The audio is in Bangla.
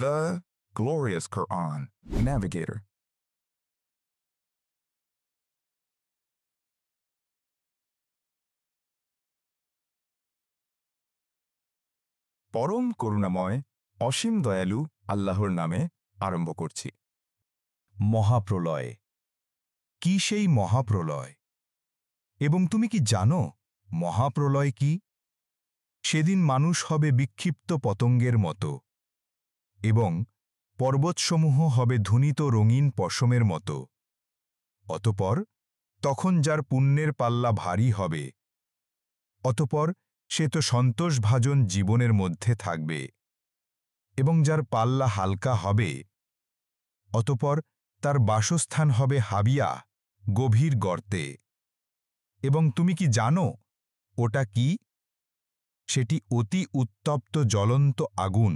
The glorious Quran. Navigator. পরম করুণাময় অসীম দয়ালু আল্লাহর নামে আরম্ভ করছি। মহাপ্রলয়। কি সেই মহাপ্রলয়? এবং তুমি কি জানো মহাপ্রলয় কি? সেদিন মানুষ হবে বিক্ষিপ্ত পতঙ্গের মতো, এবং পর্বতসমূহ হবে ধুনিত রঙিন পশমের মতো। অতপর তখন যার পুণ্যের পাল্লা ভারী হবে, অতপর সে তো সন্তোষভাজন জীবনের মধ্যে থাকবে, এবং যার পাল্লা হালকা হবে, অতপর তার বাসস্থান হবে হাবিয়া, গভীর গর্তে। এবং তুমি কি জানো ওটা কি? সেটি অতি উত্তপ্ত জ্বলন্ত আগুন।